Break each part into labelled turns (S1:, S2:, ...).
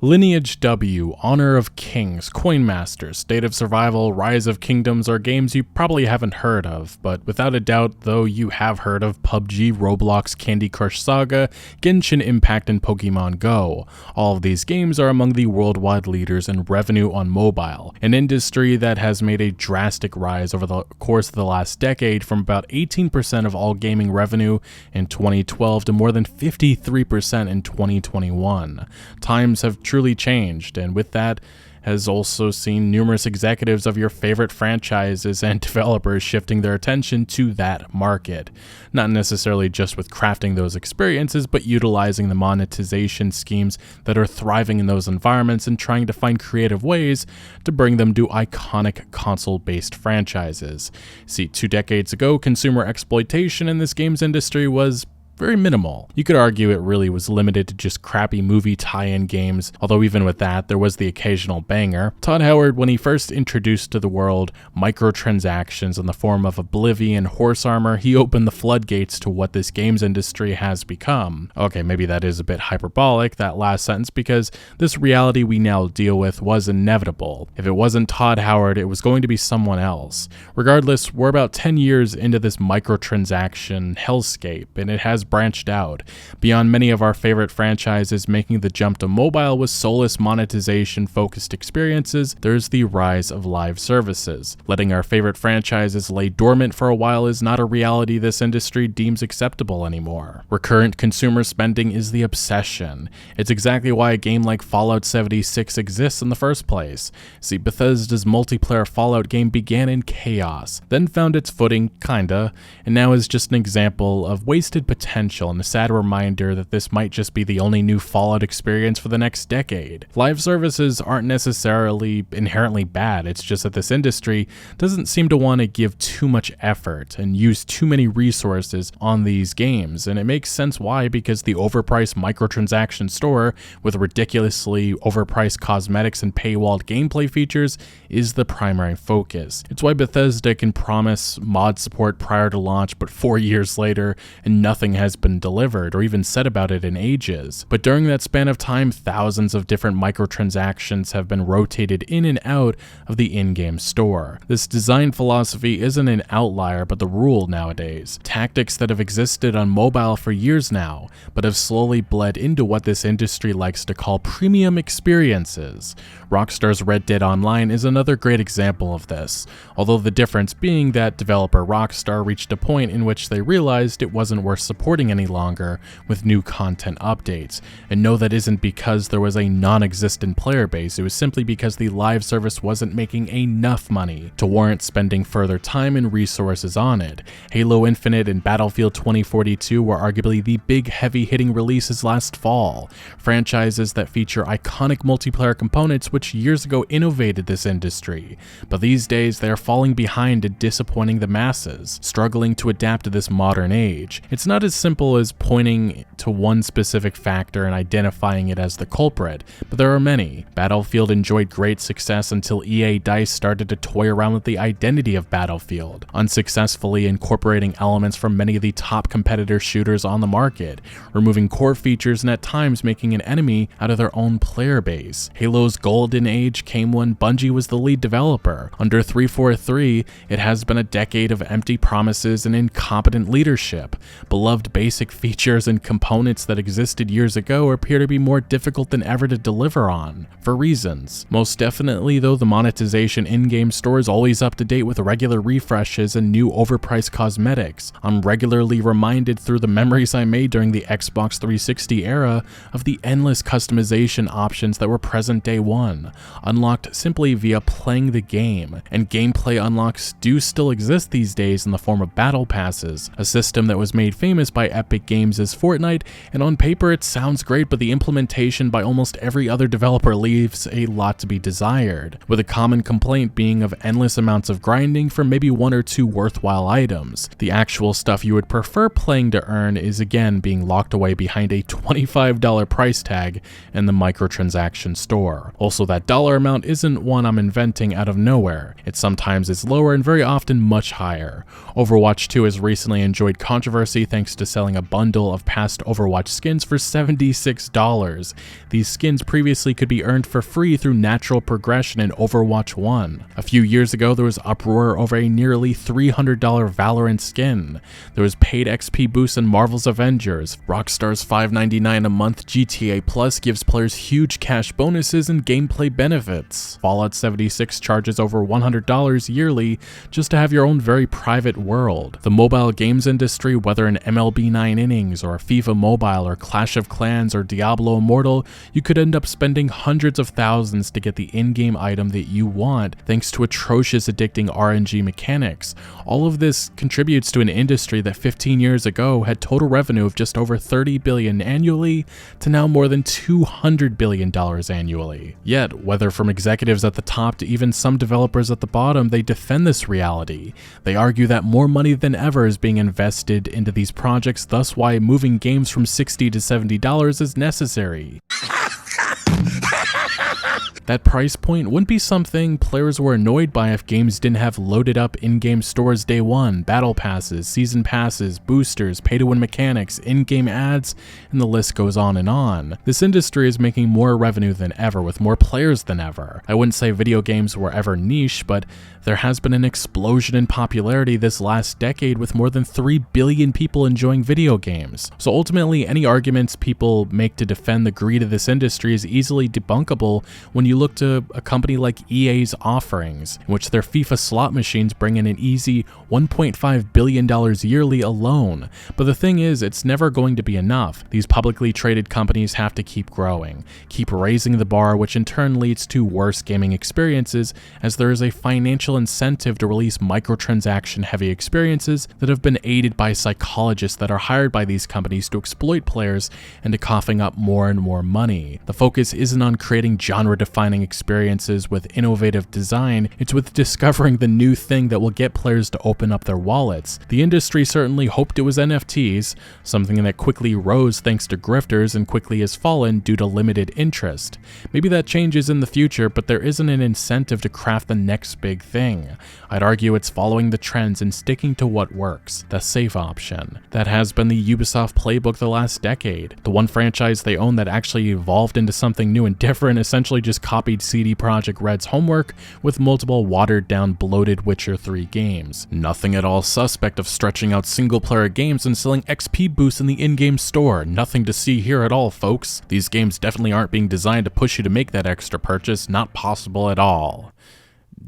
S1: Lineage W, Honor of Kings, Coin Masters, State of Survival, Rise of Kingdoms are games you probably haven't heard of, but without a doubt, though, you have heard of PUBG, Roblox, Candy Crush Saga, Genshin Impact, and Pokemon Go. All of these games are among the worldwide leaders in revenue on mobile, an industry that has made a drastic rise over the course of the last decade from about 18% of all gaming revenue in 2012 to more than 53% in 2021. Times have truly changed, and with that has also seen numerous executives of your favorite franchises and developers shifting their attention to that market. Not necessarily just with crafting those experiences, but utilizing the monetization schemes that are thriving in those environments and trying to find creative ways to bring them to iconic console-based franchises. See, 2 decades ago, consumer exploitation in this games industry was very minimal. You could argue it really was limited to just crappy movie tie-in games, although even with that, there was the occasional banger. Todd Howard, when he first introduced to the world microtransactions in the form of Oblivion horse armor, he opened the floodgates to what this games industry has become. Okay, maybe that is a bit hyperbolic, that last sentence, because this reality we now deal with was inevitable. If it wasn't Todd Howard, it was going to be someone else. Regardless, we're about 10 years into this microtransaction hellscape, and it has branched out. Beyond many of our favorite franchises making the jump to mobile with soulless monetization-focused experiences, there's the rise of live services. Letting our favorite franchises lay dormant for a while is not a reality this industry deems acceptable anymore. Recurrent consumer spending is the obsession. It's exactly why a game like Fallout 76 exists in the first place. See, Bethesda's multiplayer Fallout game began in chaos, then found its footing, kinda, and now is just an example of wasted potential and a sad reminder that this might just be the only new Fallout experience for the next decade. Live services aren't necessarily inherently bad, it's just that this industry doesn't seem to want to give too much effort and use too many resources on these games, and it makes sense why, because the overpriced microtransaction store with ridiculously overpriced cosmetics and paywalled gameplay features is the primary focus. It's why Bethesda can promise mod support prior to launch, but 4 years later and nothing has been delivered or even said about it in ages. But during that span of time, thousands of different microtransactions have been rotated in and out of the in-game store. This design philosophy isn't an outlier but the rule nowadays. Tactics that have existed on mobile for years now, but have slowly bled into what this industry likes to call premium experiences. Rockstar's Red Dead Online is another great example of this, although the difference being that developer Rockstar reached a point in which they realized it wasn't worth supporting any longer with new content updates. And no, that isn't because there was a non-existent player base, it was simply because the live service wasn't making enough money to warrant spending further time and resources on it. Halo Infinite and Battlefield 2042 were arguably the big heavy-hitting releases last fall, franchises that feature iconic multiplayer components which years ago innovated this industry, but these days they are falling behind and disappointing the masses, struggling to adapt to this modern age. It's not as simple as pointing to one specific factor and identifying it as the culprit, but there are many. Battlefield enjoyed great success until EA DICE started to toy around with the identity of Battlefield, unsuccessfully incorporating elements from many of the top competitor shooters on the market, removing core features and at times making an enemy out of their own player base. Halo's golden age came when Bungie was the lead developer. Under 343, it has been a decade of empty promises and incompetent leadership. Beloved basic features and components that existed years ago appear to be more difficult than ever to deliver on, for reasons. Most definitely though, the monetization in-game store is always up to date with regular refreshes and new overpriced cosmetics. I'm regularly reminded through the memories I made during the Xbox 360 era of the endless customization options that were present day one, unlocked simply via playing the game, and gameplay unlocks do still exist these days in the form of battle passes, a system that was made famous by Epic Games as Fortnite, and on paper it sounds great, but the implementation by almost every other developer leaves a lot to be desired, with a common complaint being of endless amounts of grinding for maybe 1 or 2 worthwhile items. The actual stuff you would prefer playing to earn is again being locked away behind a $25 price tag in the microtransaction store. Also, that dollar amount isn't one I'm inventing out of nowhere. It sometimes is lower and very often much higher. Overwatch 2 has recently enjoyed controversy thanks to to selling a bundle of past Overwatch skins for $76. These skins previously could be earned for free through natural progression in Overwatch 1. A few years ago, there was uproar over a nearly $300 Valorant skin. There was paid XP boosts in Marvel's Avengers. Rockstar's $5.99 a month GTA Plus gives players huge cash bonuses and gameplay benefits. Fallout 76 charges over $100 yearly just to have your own very private world. The mobile games industry, whether in MLB 9 Innings or FIFA Mobile or Clash of Clans or Diablo Immortal, you could end up spending hundreds of thousands to get the in-game item that you want thanks to atrocious addicting RNG mechanics. All of this contributes to an industry that 15 years ago had total revenue of just over $30 billion annually to now more than $200 billion annually. Yet, whether from executives at the top to even some developers at the bottom, they defend this reality. They argue that more money than ever is being invested into these projects, thus why moving games from $60 to $70 is necessary. That price point wouldn't be something players were annoyed by if games didn't have loaded up in-game stores day one, battle passes, season passes, boosters, pay-to-win mechanics, in-game ads, and the list goes on and on. This industry is making more revenue than ever, with more players than ever. I wouldn't say video games were ever niche, but there has been an explosion in popularity this last decade with more than 3 billion people enjoying video games. So ultimately, any arguments people make to defend the greed of this industry is easily debunkable when you look to a company like EA's offerings, in which their FIFA slot machines bring in an easy $1.5 billion yearly alone. But the thing is, it's never going to be enough. These publicly traded companies have to keep growing, keep raising the bar, which in turn leads to worse gaming experiences, as there is a financial incentive to release microtransaction heavy experiences that have been aided by psychologists that are hired by these companies to exploit players into coughing up more and more money. The focus isn't on creating genre-defining experiences with innovative design, it's with discovering the new thing that will get players to open up their wallets. The industry certainly hoped it was NFTs, something that quickly rose thanks to grifters and quickly has fallen due to limited interest. Maybe that changes in the future, but there isn't an incentive to craft the next big thing. I'd argue it's following the trends and sticking to what works, the safe option. That has been the Ubisoft playbook the last decade. The one franchise they own that actually evolved into something new and different essentially just copied CD Projekt Red's homework with multiple watered-down, bloated Witcher 3 games. Nothing at all suspect of stretching out single-player games and selling XP boosts in the in-game store. Nothing to see here at all, folks. These games definitely aren't being designed to push you to make that extra purchase, not possible at all.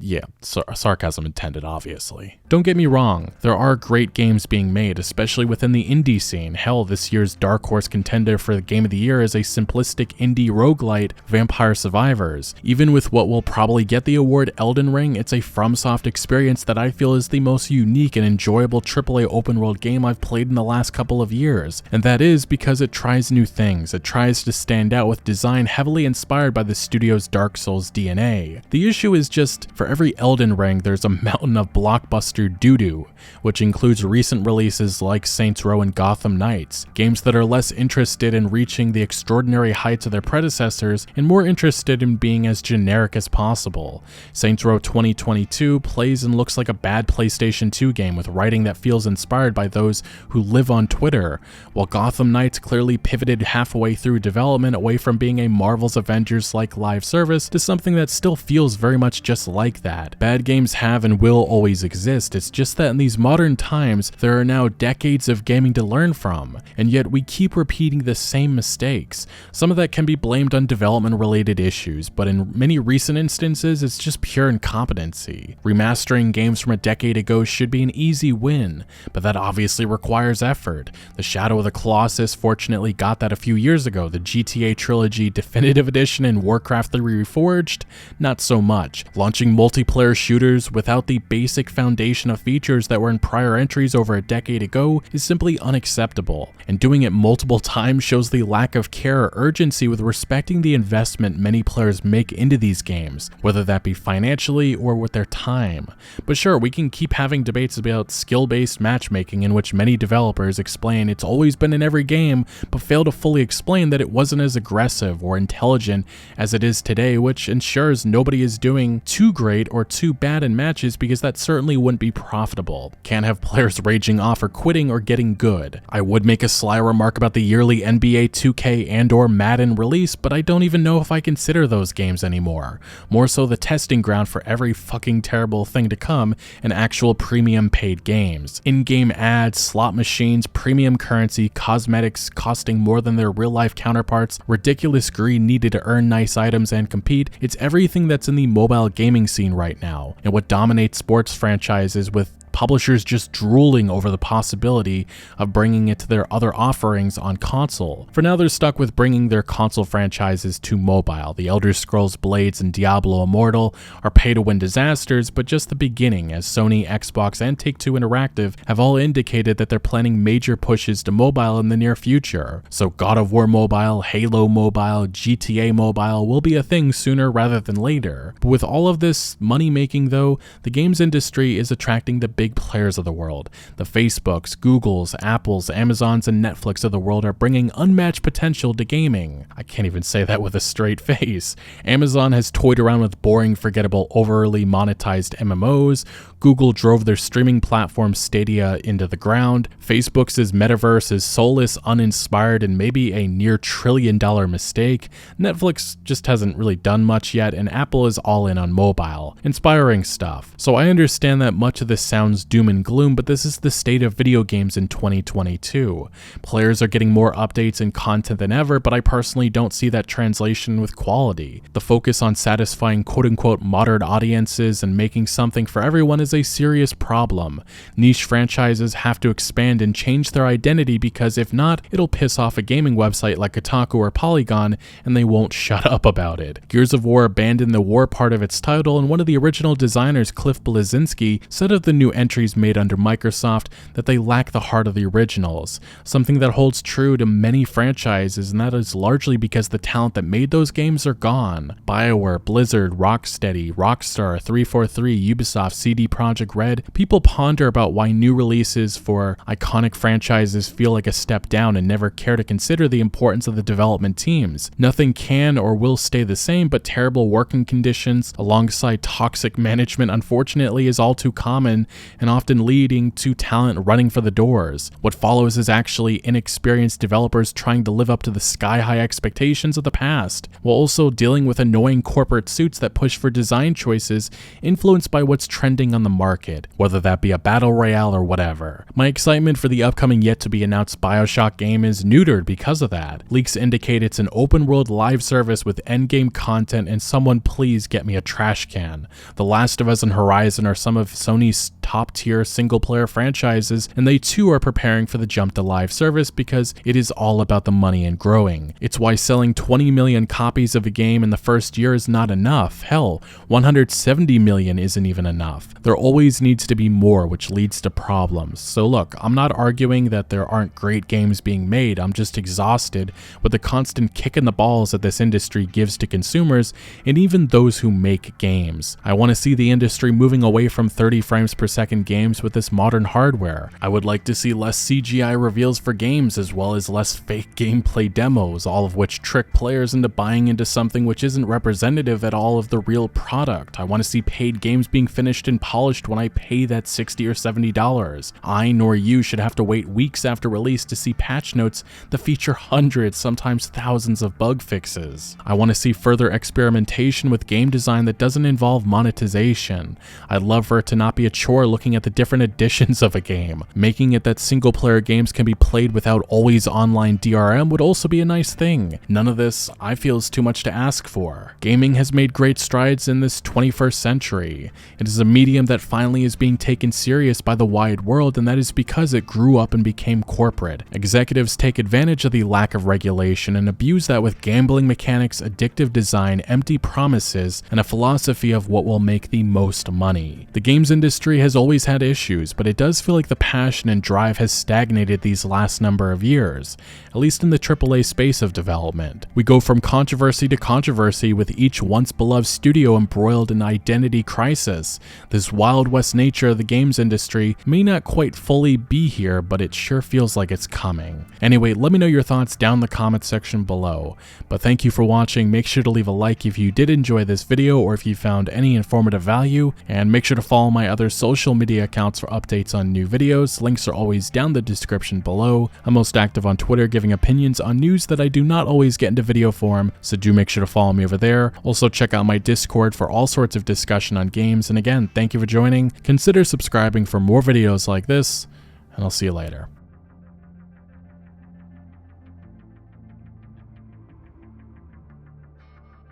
S1: Yeah, sarcasm intended, obviously. Don't get me wrong, there are great games being made, especially within the indie scene. Hell, this year's Dark Horse contender for the Game of the Year is a simplistic indie roguelite, Vampire Survivors. Even with what will probably get the award, Elden Ring, it's a FromSoft experience that I feel is the most unique and enjoyable AAA open-world game I've played in the last couple of years. And that is because it tries new things. It tries to stand out with design heavily inspired by the studio's Dark Souls DNA. The issue is just, for every Elden Ring, there's a mountain of blockbuster doo-doo, which includes recent releases like Saints Row and Gotham Knights, games that are less interested in reaching the extraordinary heights of their predecessors and more interested in being as generic as possible. Saints Row 2022 plays and looks like a bad PlayStation 2 game with writing that feels inspired by those who live on Twitter, while Gotham Knights clearly pivoted halfway through development away from being a Marvel's Avengers-like live service to something that still feels very much just like that. Bad games have and will always exist, it's just that in these modern times, there are now decades of gaming to learn from, and yet we keep repeating the same mistakes. Some of that can be blamed on development-related issues, but in many recent instances, it's just pure incompetency. Remastering games from a decade ago should be an easy win, but that obviously requires effort. The Shadow of the Colossus fortunately got that a few years ago. The GTA Trilogy Definitive Edition and Warcraft 3 Reforged, not so much. Launching multiplayer shooters without the basic foundation of features that were in prior entries over a decade ago is simply unacceptable, and doing it multiple times shows the lack of care or urgency with respecting the investment many players make into these games, whether that be financially or with their time. But sure, we can keep having debates about skill-based matchmaking in which many developers explain it's always been in every game, but fail to fully explain that it wasn't as aggressive or intelligent as it is today, which ensures nobody is doing too great rate or too bad in matches because that certainly wouldn't be profitable. Can't have players raging off or quitting or getting good. I would make a sly remark about the yearly NBA 2K and/or Madden release, but I don't even know if I consider those games anymore. More so the testing ground for every fucking terrible thing to come and actual premium paid games. In-game ads, slot machines, premium currency, cosmetics costing more than their real-life counterparts, ridiculous greed needed to earn nice items and compete. It's everything that's in the mobile gaming scene right now, and what dominates sports franchises, with publishers just drooling over the possibility of bringing it to their other offerings on console. For now, they're stuck with bringing their console franchises to mobile. The Elder Scrolls Blades and Diablo Immortal are pay-to-win disasters, but just the beginning, as Sony, Xbox, and Take-Two Interactive have all indicated that they're planning major pushes to mobile in the near future. So God of War Mobile, Halo Mobile, GTA Mobile will be a thing sooner rather than later. But with all of this money-making though, the games industry is attracting the big players of the world. The Facebooks, Googles, Apples, Amazons, and Netflix of the world are bringing unmatched potential to gaming. I can't even say that with a straight face. Amazon has toyed around with boring, forgettable, overly monetized MMOs. Google drove their streaming platform Stadia into the ground. Facebook's metaverse is soulless, uninspired, and maybe a near $1 trillion mistake. Netflix just hasn't really done much yet, and Apple is all in on mobile. Inspiring stuff. So I understand that much of this sounds doom and gloom, but this is the state of video games in 2022. Players are getting more updates and content than ever, but I personally don't see that translation with quality. The focus on satisfying quote-unquote modern audiences and making something for everyone is a serious problem. Niche franchises have to expand and change their identity, because if not, it'll piss off a gaming website like Kotaku or Polygon, and they won't shut up about it. Gears of War abandoned the war part of its title, and one of the original designers, Cliff Bleszinski, said of the new entries made under Microsoft that they lack the heart of the originals, something that holds true to many franchises, and that is largely because the talent that made those games are gone. BioWare, Blizzard, Rocksteady, Rockstar, 343, Ubisoft, CD Projekt Red, people ponder about why new releases for iconic franchises feel like a step down and never care to consider the importance of the development teams. Nothing can or will stay the same, but terrible working conditions alongside toxic management unfortunately is all too common, and often leading to talent running for the doors. What follows is actually inexperienced developers trying to live up to the sky-high expectations of the past, while also dealing with annoying corporate suits that push for design choices influenced by what's trending on the market, whether that be a battle royale or whatever. My excitement for the upcoming yet-to-be-announced BioShock game is neutered because of that. Leaks indicate it's an open-world live service with endgame content, and someone please get me a trash can. The Last of Us and Horizon are some of Sony's top-tier single-player franchises, and they too are preparing for the jump to live service because it is all about the money and growing. It's why selling 20 million copies of a game in the first year is not enough. Hell, 170 million isn't even enough. There always needs to be more, which leads to problems. So look, I'm not arguing that there aren't great games being made. I'm just exhausted with the constant kick in the balls that this industry gives to consumers and even those who make games. I want to see the industry moving away from 30 frames per second games with this modern hardware. I would like to see less CGI reveals for games, as well as less fake gameplay demos, all of which trick players into buying into something which isn't representative at all of the real product. I want to see paid games being finished and polished when I pay that $60 or $70. I nor you should have to wait weeks after release to see patch notes that feature hundreds, sometimes thousands of bug fixes. I want to see further experimentation with game design that doesn't involve monetization. I'd love for it to not be a chore looking at the different editions of a game. Making it that single player games can be played without always online DRM would also be a nice thing. None of this, I feel, is too much to ask for. Gaming has made great strides in this 21st century. It is a medium that finally is being taken serious by the wide world, and that is because it grew up and became corporate. Executives take advantage of the lack of regulation and abuse that with gambling mechanics, addictive design, empty promises, and a philosophy of what will make the most money. The games industry has always had issues, but it does feel like the passion and drive has stagnated these last number of years, at least in the AAA space of development. We go from controversy to controversy with each once beloved studio embroiled in identity crisis. This Wild West nature of the games industry may not quite fully be here, but it sure feels like it's coming. Anyway, let me know your thoughts down in the comments section below. But thank you for watching. Make sure to leave a like if you did enjoy this video or if you found any informative value, and make sure to follow my other social media accounts for updates on new videos. Links are always down in the description below. I'm most active on Twitter, giving opinions on news that I do not always get into video form, so do make sure to follow me over there. Also check out my Discord for all sorts of discussion on games, and again, thank you for joining. Consider subscribing for more videos like this, and I'll see you later.